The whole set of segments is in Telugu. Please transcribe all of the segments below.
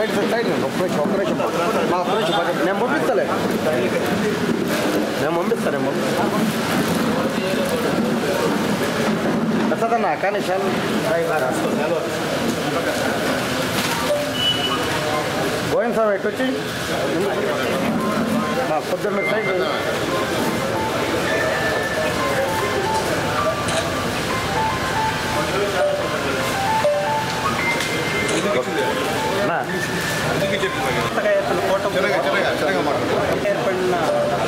సైడ్ ఒక్క నిమిషం నేను పంపిస్తాలే వస్తుందన్నా కానీ చాలా గోవింద్ సార్ ఎట్టొచ్చి పొద్దున్న సైడ్ ఏర్పడిన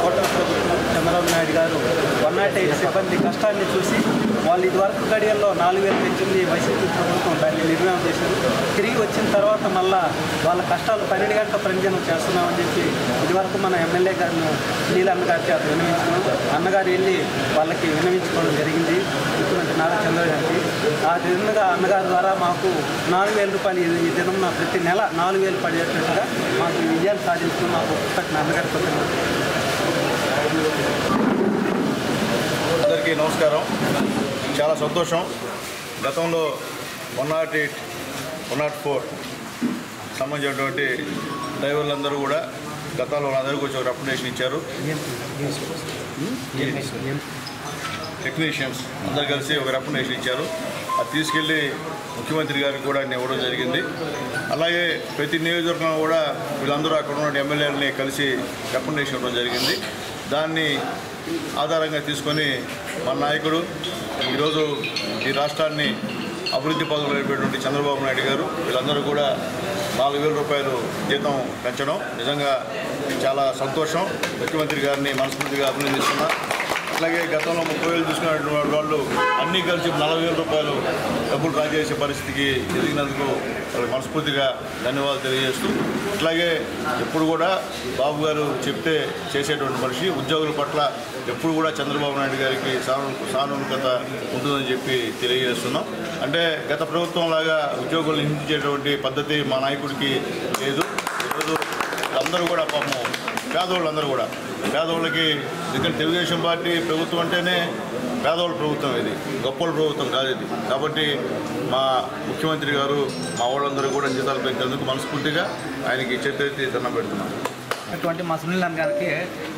కూటమి ప్రభుత్వం చంద్రబాబు నాయుడు గారు 108 సిబ్బంది కష్టాన్ని చూసి వాళ్ళు ఇదివరకు గడియల్లో 4,000 పెంచింది వైసీపీ ప్రభుత్వం దాన్ని నిర్ణయం చేశారు. తిరిగి వచ్చిన తర్వాత మళ్ళా వాళ్ళ కష్టాలు 12 గంటల పనిదినం చేస్తున్నామని చెప్పి ఇదివరకు మన ఎమ్మెల్యే గారిని నీలన్న గారి చేత విన్నవించుకున్నాం. అన్నగారు వెళ్ళి వాళ్ళకి విన్నవించుకోవడం జరిగింది ముఖ్యమంత్రి నారా చంద్రబాబు గారికి. ఆ విధంగా అన్నగారి ద్వారా మాకు 4,000 రూపాయలు ఈ దినం ప్రతి నెల 4,000 పడేటట్టుగా మాకు విజయాలు సాధించుకుని మాకు పుస్తకం అన్నగారికి. అందరికీ నమస్కారం. చాలా సంతోషం. గతంలో 108, 104 సంబంధించినటువంటి డ్రైవర్లందరూ కూడా గతంలో వాళ్ళందరికీ వచ్చి ఒక రికమెండేషన్ ఇచ్చారు. టెక్నీషియన్స్ అందరు కలిసి ఒక రికమెండేషన్ ఇచ్చారు. అది తీసుకెళ్ళి ముఖ్యమంత్రి గారికి కూడా నేను ఇవ్వడం జరిగింది. అలాగే ప్రతి నియోజకవర్గంలో కూడా వీళ్ళందరూ అక్కడ ఉన్న ఎమ్మెల్యేలని కలిసి రికమెండేషన్ ఇవ్వడం జరిగింది. దాన్ని ఆధారంగా తీసుకొని మన నాయకుడు ఈరోజు ఈ రాష్ట్రాన్ని అభివృద్ధి పదవులు అయిపోయినటువంటి చంద్రబాబు నాయుడు గారు వీళ్ళందరూ కూడా 4,000 రూపాయలు జీతం పెంచడం నిజంగా చాలా సంతోషం. ముఖ్యమంత్రి గారిని మనస్ఫూర్తిగా అభినందిస్తున్నా. అట్లాగే గతంలో 30,000 చూసుకున్నటువంటి వాళ్ళు అన్నీ కలిసి 40,000 రూపాయలు డబ్బులు డ్రా చేసే పరిస్థితికి ఎదిగినందుకు వాళ్ళకి మనస్ఫూర్తిగా ధన్యవాదాలు తెలియజేస్తూ, అట్లాగే ఎప్పుడు కూడా బాబు గారు చెప్తే చేసేటువంటి మనిషి. ఉద్యోగుల పట్ల ఎప్పుడు కూడా చంద్రబాబు నాయుడు గారికి సానుకూలత ఉంటుందని చెప్పి తెలియజేస్తున్నాం. అంటే గత ప్రభుత్వం లాగా ఉద్యోగులను హింసించేటువంటి పద్ధతి మా నాయకుడికి లేదు. ఈరోజు అందరూ కూడా పాపం పేదవాళ్ళందరూ కూడా పేదవాళ్ళకి దగ్గర తెలుగుదేశం పార్టీ ప్రభుత్వం అంటేనే పేదవాళ్ళ ప్రభుత్వం, ఇది గొప్పల ప్రభుత్వం కాదు ఇది. కాబట్టి మా ముఖ్యమంత్రి గారు మా వాళ్ళందరూ కూడా జీతాలు పెంచేందుకు మనస్ఫూర్తిగా ఆయనకి చేతి దండం పెడుతున్నాం. అటువంటి మా సునీల్ అన్న గారికి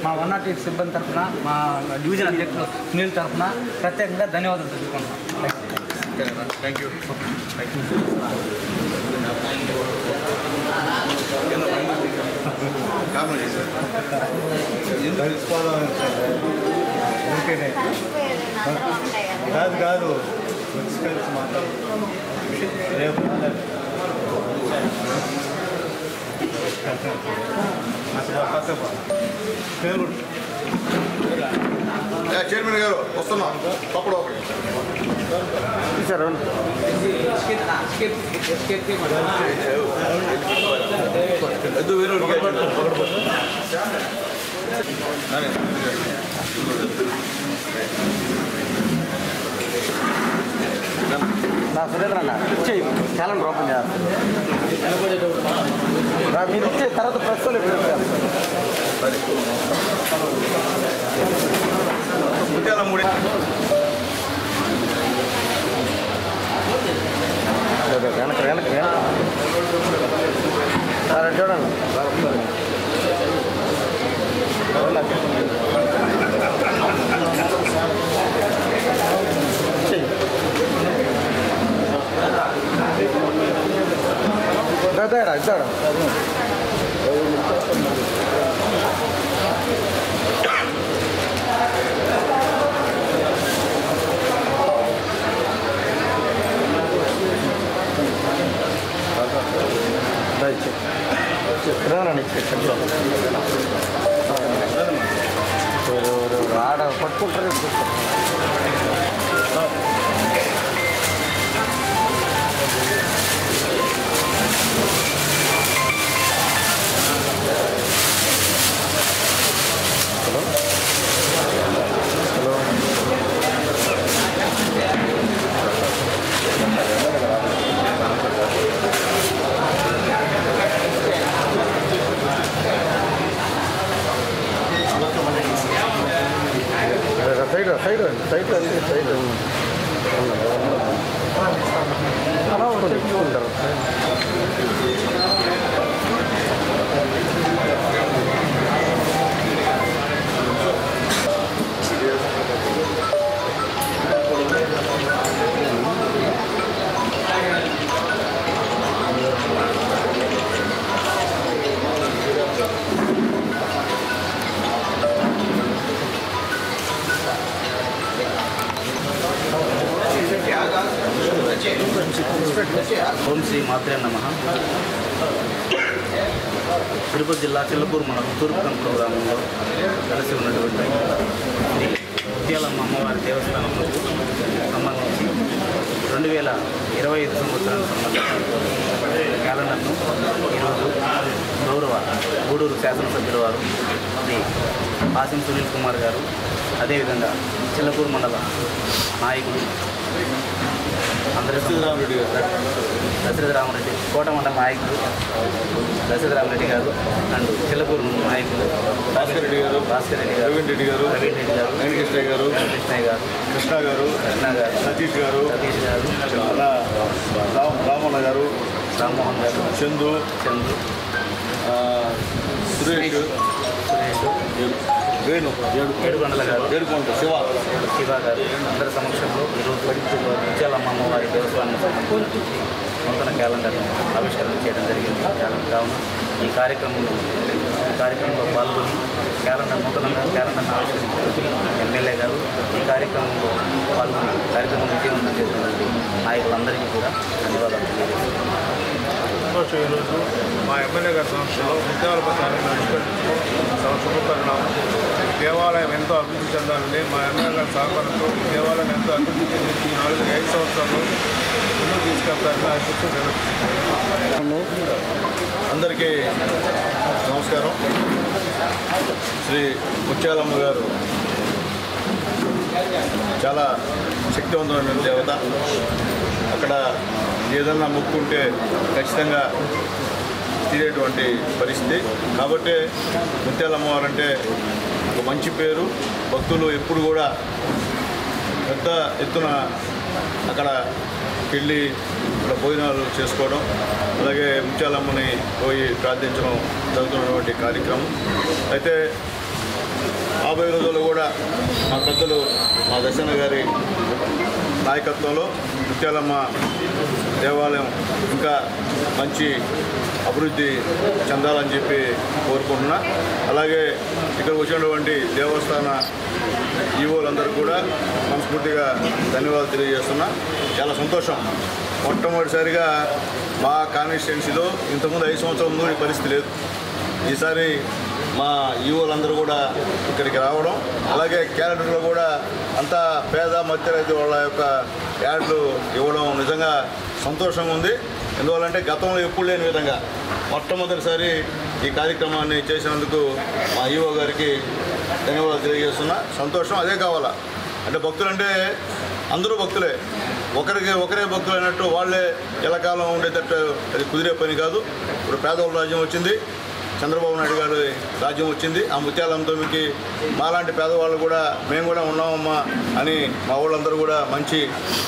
మా 108 సిబ్బంది తరఫున మా డివిజన్ అధ్యక్షులు సునీల్ తరఫున ప్రత్యేకంగా ధన్యవాదాలు తెలుసుకుంటున్నాం. Thank you. కాదు కలిసి మాట్లాడుతున్నాం. రేపు చైర్మన్ గారు వస్తున్నాం. తప్పుడు సార్ నా సురేంద్ర అన్న ఇచ్చే క్యాలెండర్ ఓపెన్ చేయాలి. మీరు ఇచ్చే తర్వాత ప్రస్తుతం వెనక సరే చూడండి. ఇద్దాడా ఆడ పట్టుకుంటారు. సైడ్ అలా చెప్పుకుంటారు. ఓం శ్రీ మాత్రే నమః. తిరుపతి జిల్లా చిల్లకూరు మండలం తూర్పు కంకుల గ్రామంలో కలిసి ఉన్నటువంటి శ్రీ ముత్యాలమ్మ అమ్మవారి దేవస్థానంలో సంబంధించి 2025 సంవత్సరానికి సంబంధించిన క్యాలెండర్ను ఈరోజు గౌరవ గూడూరు శాసనసభ్యుల వారు శ్రీ ఆసిం సునీల్ కుమార్ గారు, అదేవిధంగా చిల్లకూరు మండల నాయకులు దశరథ రామరెడ్డి, కోట మండల నాయకులు దశరథ రామరెడ్డి గారు అండ్ చిల్లకూరు నాయకులు భాస్కర్ రెడ్డి గారు, ప్రవీణ్ రెడ్డి గారు, వెంకటకృష్ణయ్య గారు, కృష్ణ గారు, సతీష్ గారు, రామోహన్ గారు, చందు, సురేష్, వేణు, ఏడుకొండల గారు, శివ గారు అందరి సమక్షంలో ఈరోజు ముత్యాలమ్మ అమ్మవారి దేవస్థానం సంబంధించి నూతన క్యాలెండర్ను ఆవిష్కరణ చేయడం జరిగింది. కావున ఈ కార్యక్రమంలో పాల్గొని నూతనంగా క్యాలెండర్ను ఆవిష్కరించిన ఎమ్మెల్యే గారు, ఈ కార్యక్రమంలో పాల్గొని కార్యక్రమం విజయవంతం చేసినటువంటి నాయకులందరికీ కూడా ధన్యవాదాలు తెలియజేస్తున్నాను. ఈరోజు మా ఎమ్మెల్యే గారి సంస్థలో ముత్యాల ప్రసాదాన్ని ఆవిష్కరించడం శుభపరిణామం. దేవాలయం ఎంతో అభివృద్ధి చెందాలని మా ఎమ్మెల్యే గారి సహకారంతో ఈ దేవాలయం ఎంతో అభివృద్ధి చెంది 4-5 సంవత్సరాలు ముందుకు తీసుకెళ్తారని ఆశిస్తున్నాను. అందరికీ నమస్కారం. శ్రీ ముత్యాలమ్మ గారు చాలా శక్తివంతమైన దేవత. అక్కడ ఏదన్నా మొక్కుంటే ఖచ్చితంగా తీరేటువంటి పరిస్థితి. కాబట్టి ముత్యాలమ్మవారు అంటే ఒక మంచి పేరు. భక్తులు ఎప్పుడు కూడా పెద్ద ఎత్తున అక్కడ వెళ్ళి ఇక్కడ భోజనాలు చేసుకోవడం, అలాగే ముత్యాలమ్మని పోయి ప్రార్థించడం జరుగుతున్నటువంటి కార్యక్రమం. అయితే రాబోయే రోజుల్లో కూడా మా పెద్దలు మా దర్శన గారి నాయకత్వంలో ముత్యాలమ్మ దేవాలయం ఇంకా మంచి అభివృద్ధి చెందాలని చెప్పి కోరుకుంటున్నా. అలాగే ఇక్కడ వచ్చినటువంటి దేవస్థాన ఈవోలందరూ కూడా మనస్ఫూర్తిగా ధన్యవాదాలు తెలియజేస్తున్నా. చాలా సంతోషం. మొట్టమొదటిసారిగా మా కాన్స్టిట్యున్సీలో ఇంతకుముందు 5 సంవత్సరాల ముందు ఈ పరిస్థితి లేదు. ఈసారి మా ఈవోలందరూ కూడా ఇక్కడికి రావడం, అలాగే క్యాలెండర్లో కూడా అంతా పేద మధ్యరైతు వాళ్ళ యొక్క యాడ్లు ఇవ్వడం నిజంగా సంతోషంగా ఉంది. ఎందువల్లంటే గతంలో ఎప్పుడు లేని విధంగా మొట్టమొదటిసారి ఈ కార్యక్రమాన్ని చేసినందుకు మా ఈవో గారికి ధన్యవాదాలు తెలియజేస్తున్నా. సంతోషం. అదే కావాలా అంటే భక్తులంటే అందరూ భక్తులే, ఒకరే భక్తులు అయినట్టు వాళ్ళే ఎల్లకాలం ఉండేటట్టు అది కుదిరే పని కాదు. ఇప్పుడు పేదవాళ్ళ రాజ్యం వచ్చింది, చంద్రబాబు నాయుడు గారి రాజ్యం వచ్చింది. ఆ ముత్యాలమ్మతో మీకు మాలాంటి పేదవాళ్ళు కూడా మేము కూడా ఉన్నామమ్మా అని మా వాళ్ళందరూ కూడా మంచి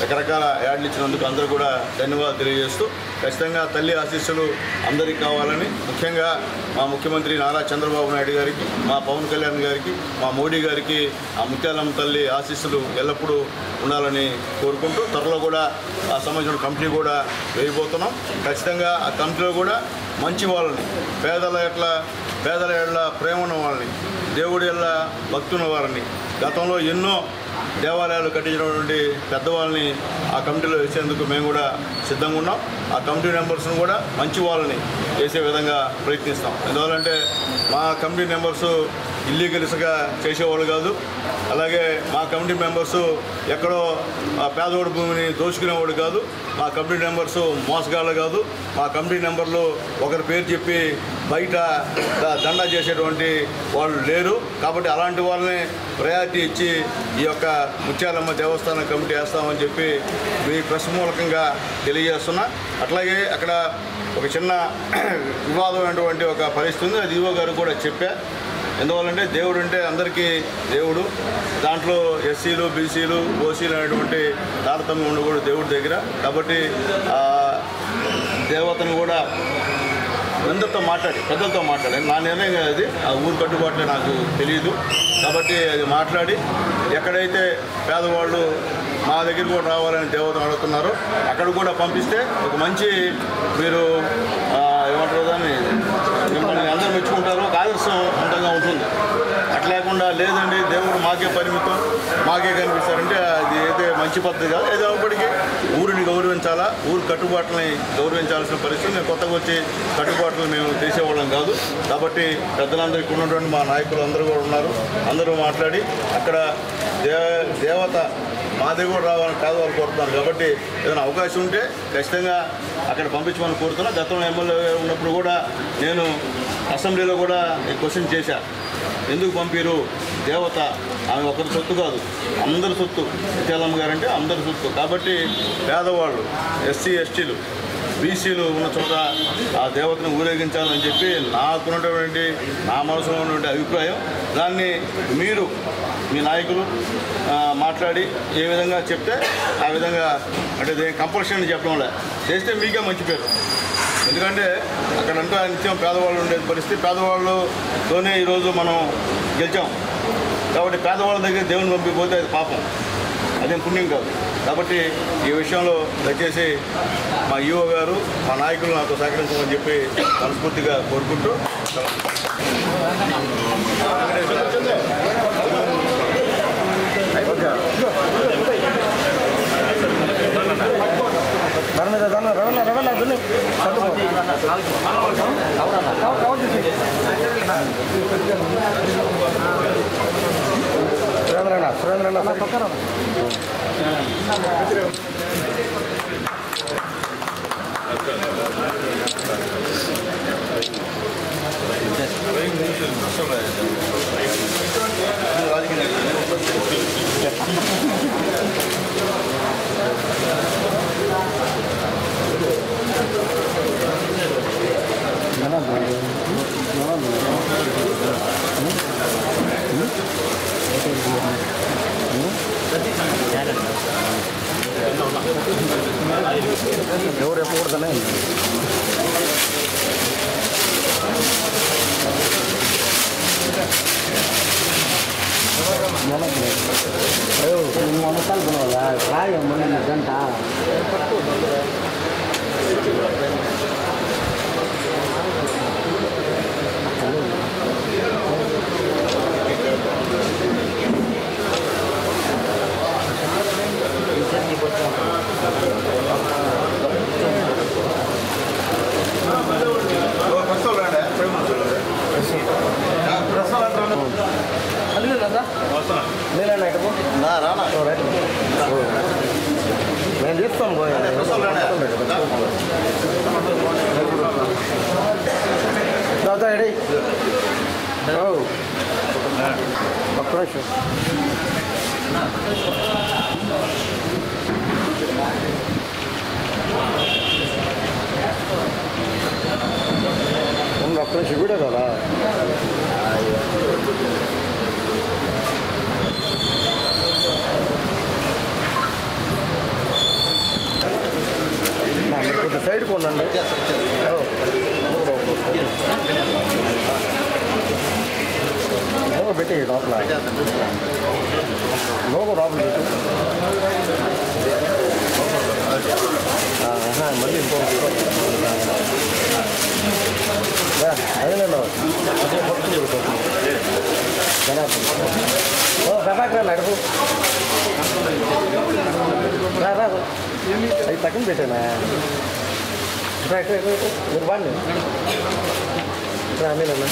రకరకాల యాడ్లు ఇచ్చినందుకు అందరూ కూడా ధన్యవాదాలు తెలియజేస్తూ, ఖచ్చితంగా తల్లి ఆశీస్సులు అందరికీ కావాలని, ముఖ్యంగా మా ముఖ్యమంత్రి నారా చంద్రబాబు నాయుడు గారికి, మా పవన్ కళ్యాణ్ గారికి, మా మోడీ గారికి ఆ ముత్యాలమ్మ తల్లి ఆశీస్సులు ఎల్లప్పుడూ ఉండాలని కోరుకుంటూ, త్వరలో కూడా ఆ సంబంధించిన కంపెనీ కూడా వేయబోతున్నాం. ఖచ్చితంగా ఆ కంపెనీలో కూడా మంచి వాళ్ళని, పేదల ఎడ్ల ప్రేమ ఉన్న వాళ్ళని, దేవుడి ఎడ్ల భక్తున్న వారిని, గతంలో ఎన్నో దేవాలయాలు కట్టించినటువంటి పెద్దవాళ్ళని ఆ కమిటీలో వేసేందుకు మేము కూడా సిద్ధంగా ఉన్నాం. ఆ కమిటీ మెంబర్స్ను కూడా మంచి వాళ్ళని వేసే విధంగా ప్రయత్నిస్తాం. ఎందువల్లంటే మా కమిటీ మెంబర్సు ఇల్లీగల్స్గా చేసేవాళ్ళు కాదు. అలాగే మా కమిటీ మెంబర్సు ఎక్కడో పేదవాడి భూమిని దోచుకునేవాడు కాదు. మా కమిటీ మెంబర్సు మోసగాళ్ళు కాదు. మా కమిటీ మెంబర్లు ఒకరి పేరు చెప్పి బయట దండా చేసేటువంటి వాళ్ళు లేరు. కాబట్టి అలాంటి వాళ్ళని ప్రయారిటీ ఇచ్చి ఈ యొక్క ముత్యాలమ్మ దేవస్థానం కమిటీ వేస్తామని చెప్పి మీ ప్రెస్ మూలకంగా తెలియజేస్తున్నా. అట్లాగే అక్కడ ఒక చిన్న వివాదమైనటువంటి ఒక పరిస్థితి ఉంది. అది ఈవో గారు కూడా చెప్పా. ఎందువల్లంటే దేవుడు అంటే అందరికీ దేవుడు, దాంట్లో ఎస్సీలు, బీసీలు, ఓసీలు అనేటువంటి తారతమ్యం ఉండకూడదు దేవుడి దగ్గర. కాబట్టి దేవతను కూడా అందరితో మాట్లాడి, పెద్దలతో మాట్లాడి, నా నిర్ణయం కాదు అది, ఆ ఊరు కట్టుబాట్లే నాకు తెలియదు. కాబట్టి అది మాట్లాడి ఎక్కడైతే పేదవాళ్ళు మా దగ్గర కూడా రావాలని దేవతను అడుగుతున్నారో అక్కడ కూడా పంపిస్తే ఒక మంచి మీరు ఏమంటారు దాన్ని మిమ్మల్ని అందరూ మెచ్చుకుంటారు, ఒక ఆదర్శవంతంగా ఉంటుంది. అట్లా లేకుండా లేదండి దేవుడు మాకే పరిమితం, మాకే కనిపిస్తారంటే అది అయితే మంచి పద్ధతి కాదు. ఏదో ఒకటికి ఊరిని గౌరవించాలి. గౌరవించాలా, ఊరు కట్టుబాట్లని గౌరవించాల్సిన పరిస్థితి. మేము కొత్తగా వచ్చి కట్టుబాట్లు మేము చేసేవాళ్ళం కాదు. కాబట్టి పెద్దలందరూ ఇక్కడ ఉన్నటువంటి మా నాయకులు అందరూ కూడా ఉన్నారు. అందరూ మాట్లాడి అక్కడ దేవత మా దగ్గర కూడా రావాలని పేదవాళ్ళు కోరుతున్నారు. కాబట్టి ఏదైనా అవకాశం ఉంటే ఖచ్చితంగా అక్కడ పంపించమని కోరుతున్నా. గతంలో ఎమ్మెల్యే ఉన్నప్పుడు కూడా నేను అసెంబ్లీలో కూడా క్వశ్చన్ చేశా, ఎందుకు పంపిరు, దేవత ఆమె ఒకరి సొత్తు కాదు, అందరి సొత్తు. ముత్యాలమ్మ గారంటే అందరి సొత్తు. కాబట్టి పేదవాళ్ళు, ఎస్సీ ఎస్టీలు, బీసీలు ఉన్న చోట ఆ దేవతను ఊరేగించాలని చెప్పి నాకున్నటువంటి నా మనసులో ఉన్నటువంటి అభిప్రాయం. దాన్ని మీరు మీ నాయకులు మాట్లాడి ఏ విధంగా చెప్తే ఆ విధంగా, అంటే కంపల్షన్ చెప్పడంలే, చేస్తే మీకే మంచి పేరు. ఎందుకంటే అక్కడంతా నిత్యం పేదవాళ్ళు ఉండే పరిస్థితి, పేదవాళ్ళతోనే ఈరోజు మనం గెలిచాం. కాబట్టి పేదవాళ్ళ దగ్గర దేవుని పంపిపోతే అది పాపం, అదేం పుణ్యం కాదు. కాబట్టి ఈ విషయంలో దయచేసి మా ఈఓ గారు, మా నాయకులు నాతో సహకరించమని చెప్పి మనస్ఫూర్తిగా కోరుకుంటూ సురేంద్రన్న పక్కన ఎవరు ఎప్పకూడదనే మొనకాలు కొనవాలా రాయ మొన్న గంట నేను చెప్తాను ఒక్క నిమిషం ఒక్క నిమిషం వీడియో కదా కొంచెం సైడ్కి ఉండండి. లోగో పెట్టి లోపల లోపల పెట్టు. మళ్ళీ ఇంకో అదేనండి అదే పడుతుంది ప్రభాకర్ నడుపు రాదు అది పక్కన పెట్టానా మీరు బాండి రామేనన్నా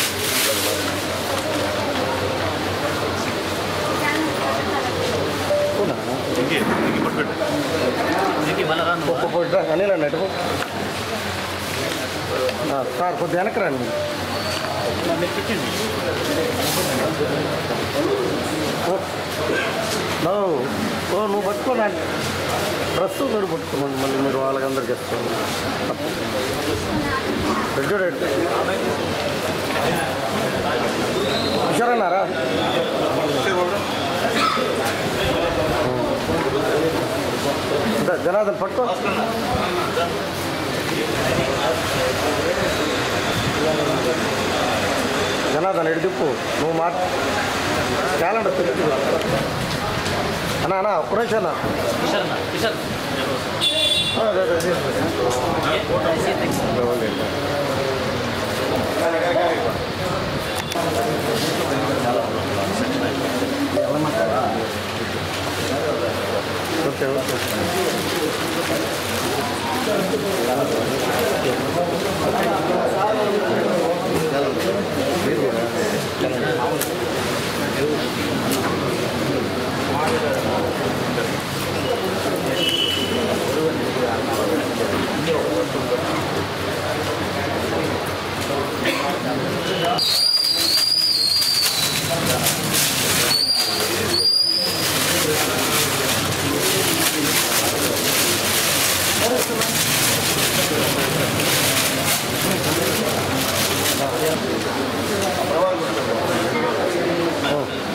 అనిలండి అటు సార్ కొద్దిగా వెనక్కి రండి. నువ్వు పట్టుకోనా డ్రెస్ మీరు పట్టుకోమండి, మళ్ళీ మీరు వాళ్ళకందరికి ఇస్తాను. హుషారన్నారా? జనార్దన్ పట్టుకో. జనార్దన్ ఎడు తిప్పు. నువ్వు క్యాలెండర్ తిప్పు అన్నా. అన్నా ఒక్క నిమిషం అన్నా. ఓకే ఓకే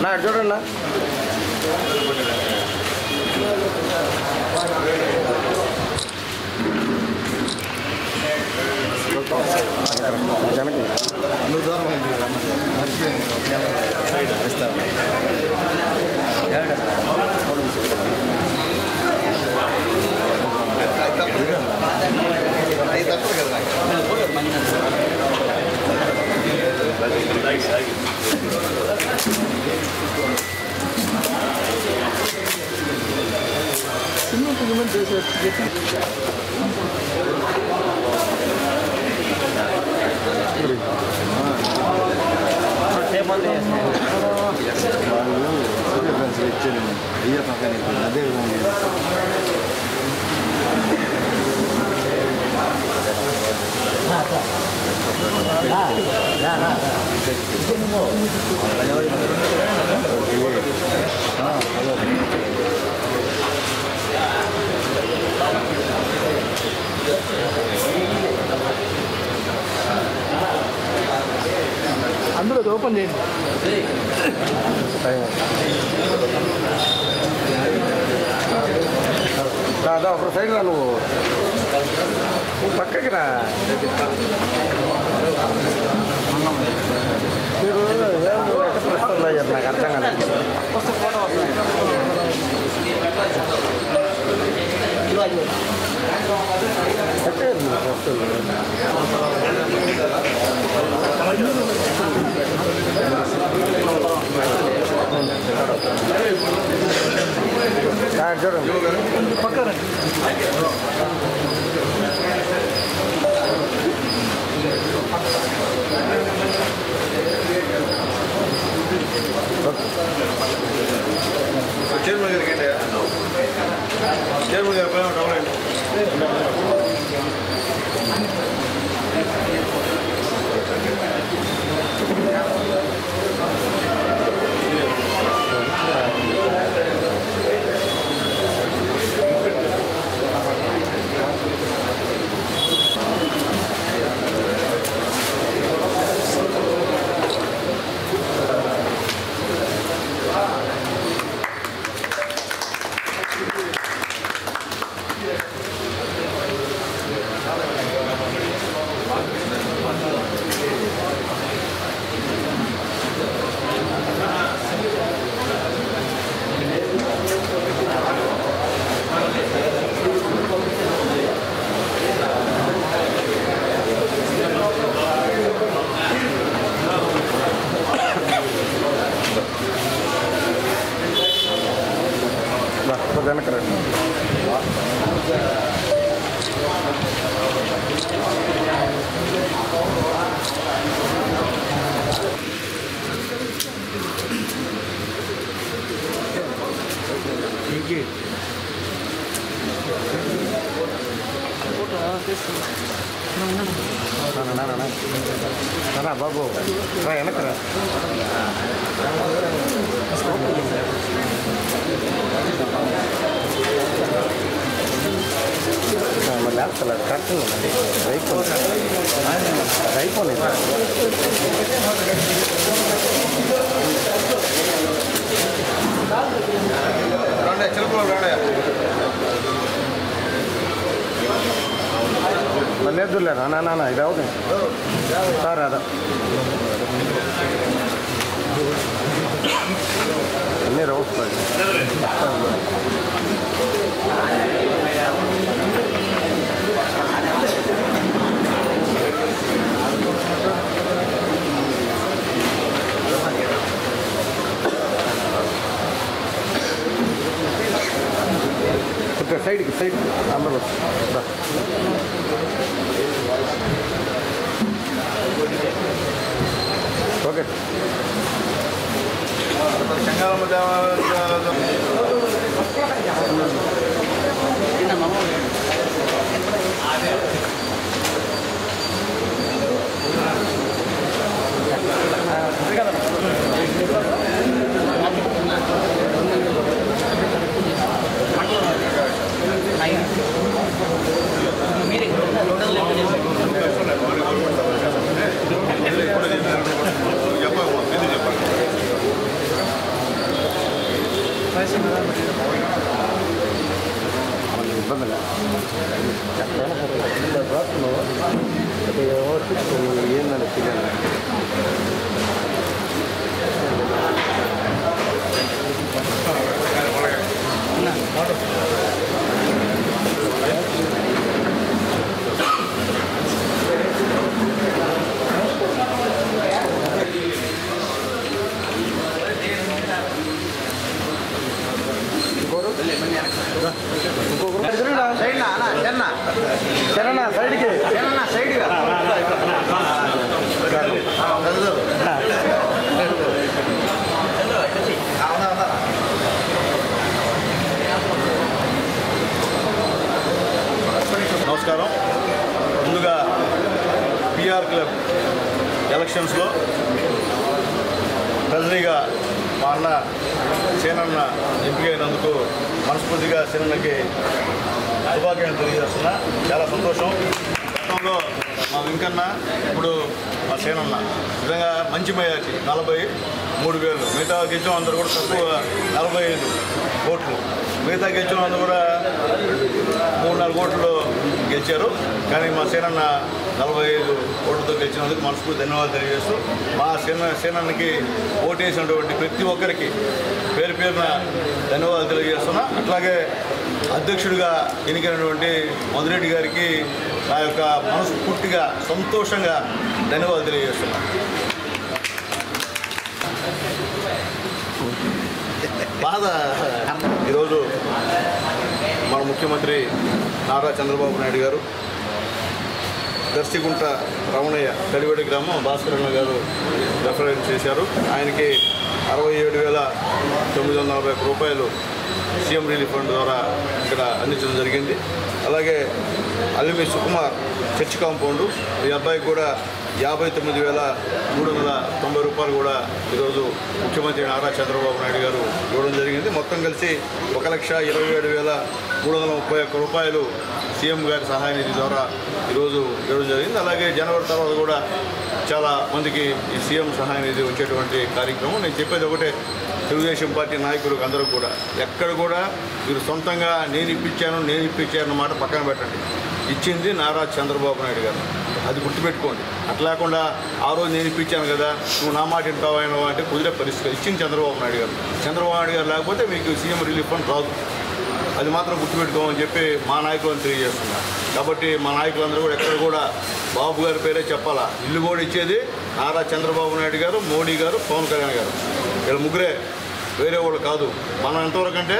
నా చూడండి జనకి అదే అందులో ఓపెన్ చేయండి దాదా ఒక సైడ్ రా నువ్వు పక్కకి రా మీరు ప్రస్తుతం నాకు అర్థం కాదు చూడండి పక్కన చైర్మన్ గారికి చైర్మన్ గారు కావాలండి వెనకరండి రా బాబు రా వెనకరా లేకపోతే కరెక్ట్గా ఉందండి అయిపోయింది లేదులేరా నాన్న ఇది అవుతుంది సార్ అదా అన్నీ రౌస్తాయి సైడ్కి సైడ్ అందరూ ఓకే చెంగాలమ్మ దేవాలయం ఇబ్బందిగా ఏందని తెలియాలి. చరణా సైడ్కి సైడ్గా నమస్కారం. ముందుగా పిఆర్ క్లబ్ ఎలక్షన్స్లో ట్రెజరీగా మా అన్న సేనన్న ఎంపికైనందుకు మనస్ఫూర్తిగా సేనన్నకి శుభాకాంక్షలు తెలియజేస్తున్నా. చాలా సంతోషం. గతంలో మా వెంకన్న, ఇప్పుడు మా సేనన్న నిజంగా మంచి మెజార్టీ 43,000. మిగతా గెలిచిన అందరూ కూడా తక్కువ 45 ఓట్లు. మిగతా గెలిచిన అందరూ కూడా 3-4 ఓట్లు గెలిచారు. కానీ మా సేనన్న 45 ఓట్లతో గెలిచినందుకు మనస్ఫూర్తి ధన్యవాదాలు తెలియజేస్తూ మా సేనన్నకి ఓటేసినటువంటి ప్రతి ఒక్కరికి పేరు పేరున ధన్యవాదాలు తెలియజేస్తున్నా. అట్లాగే అధ్యక్షుడిగా ఎన్నికైనటువంటి మధురెడ్డి గారికి నా యొక్క మనస్ఫూర్తిగా సంతోషంగా ధన్యవాదాలు తెలియజేస్తున్నా. బాధ ఈరోజు మన ముఖ్యమంత్రి నారా చంద్రబాబు నాయుడు గారు దర్శిగుంట రమణయ్య కలివేడి గ్రామం భాస్కరన్న గారు రెఫరెన్స్ చేశారు. ఆయనకి 67,940 రూపాయలు సీఎం రిలీఫ్ ఫండ్ ద్వారా ఇక్కడ అందించడం జరిగింది. అలాగే అల్లిమి సుకుమార్ చర్చ్ కాంపౌండు ఈ అబ్బాయికి కూడా 59,390 రూపాయలు కూడా ఈరోజు ముఖ్యమంత్రి నారా చంద్రబాబు నాయుడు గారు ఇవ్వడం జరిగింది. మొత్తం కలిసి 1,27,331 రూపాయలు సీఎం గారి సహాయ నిధి ద్వారా ఈరోజు ఇవ్వడం జరిగింది. అలాగే జనవరి తర్వాత కూడా చాలా మందికి ఈ సీఎం సహాయ నిధి వచ్చేటువంటి కార్యక్రమం. నేను చెప్పేది ఒకటే, తెలుగుదేశం పార్టీ నాయకులకు అందరూ కూడా ఎక్కడ కూడా మీరు సొంతంగా నేను ఇప్పించాను మాట పక్కన పెట్టండి. ఇచ్చింది నారా చంద్రబాబు నాయుడు గారు, అది గుర్తుపెట్టుకోండి. అట్లా లేకుండా ఆ రోజు నేను ఇప్పించాను కదా నువ్వు నా మాట ఇంటావైనా అంటే కుదిరే పరిస్థితి. ఇచ్చింది చంద్రబాబు నాయుడు గారు. చంద్రబాబు నాయుడు గారు లేకపోతే మీకు సీఎం రిలీఫ్ ఫండ్ రాదు. అది మాత్రం గుర్తుపెట్టుకోమని చెప్పి మా నాయకులను తెలియజేస్తున్నారు. కాబట్టి మా నాయకులందరూ కూడా ఎక్కడ కూడా బాబు గారి పేరే చెప్పాలా. ఇల్లు కూడా ఇచ్చేది నారా చంద్రబాబు నాయుడు గారు, మోడీ గారు, పవన్ కళ్యాణ్ గారు. వీళ్ళ ముగ్గురే, వేరే వాళ్ళు కాదు. మనం ఎంతవరకు అంటే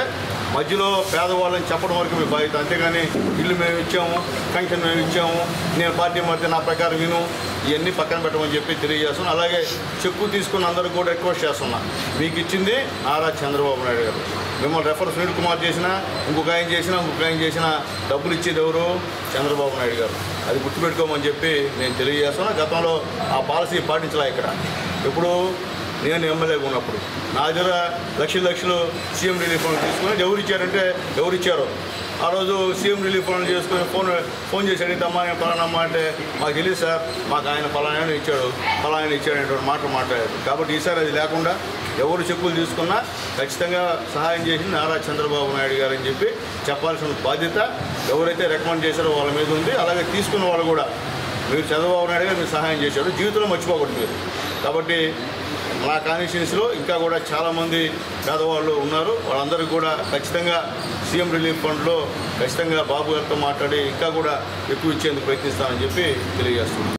మధ్యలో పేదవాళ్ళని చెప్పడం వరకు మీ బాధ్యత. అంతేగాని ఇల్లు మేము ఇచ్చాము, పెన్షన్ మేము ఇచ్చాము, నేను పార్టీ మారితే నా ప్రకారం విను, ఇవన్నీ పక్కన పెట్టమని చెప్పి తెలియజేస్తున్నాను. అలాగే చెక్కు తీసుకుని అందరూ కూడా రిక్వెస్ట్ చేస్తున్నా, మీకు ఇచ్చింది నారా చంద్రబాబు నాయుడు గారు. మిమ్మల్ని రెఫర్ సునీల్ కుమార్ చేసినా, ఇంకొక ఆయన చేసినా డబ్బులు ఇచ్చేది ఎవరు? చంద్రబాబు నాయుడు గారు. అది గుర్తుపెట్టుకోమని చెప్పి నేను తెలియజేస్తున్నా. గతంలో ఆ పాలసీ పాటించలే. ఇక్కడ ఇప్పుడు నేను ఎమ్మెల్యేగా ఉన్నప్పుడు నా దగ్గర లక్షలు సీఎం రిలీఫ్ ఫండ్ తీసుకుని ఎవరు ఇచ్చారో ఆ రోజు సీఎం రిలీఫ్ ఫండ్ చేసుకుని ఫోన్ చేసి అడిగితమ్మా నేను పలానమ్మా అంటే మాకు తెలియదు సార్, మాకు ఆయన పలానా ఇచ్చాడు అనేటువంటి మాటలు మాట్లాడారు. కాబట్టి ఈసారి అది లేకుండా ఎవరు చెక్కులు తీసుకున్నా ఖచ్చితంగా సహాయం చేసింది నారా చంద్రబాబు నాయుడు గారు అని చెప్పి చెప్పాల్సిన బాధ్యత ఎవరైతే రికమెండ్ చేశారో వాళ్ళ మీద ఉంది. అలాగే తీసుకున్న వాళ్ళు కూడా మీరు చంద్రబాబు నాయుడు గారు మీరు సహాయం చేశాడు, జీవితంలో మర్చిపోకూడదు మీరు. కాబట్టి మా కాన్స్టిట్యున్సీలో ఇంకా కూడా చాలామంది పేదవాళ్ళు ఉన్నారు. వాళ్ళందరికీ కూడా ఖచ్చితంగా సీఎం రిలీఫ్ ఫండ్లో ఖచ్చితంగా బాబు గారితో మాట్లాడి ఇంకా కూడా ఎక్కువ ఇచ్చేందుకు ప్రయత్నిస్తామని చెప్పి తెలియజేస్తున్నాం.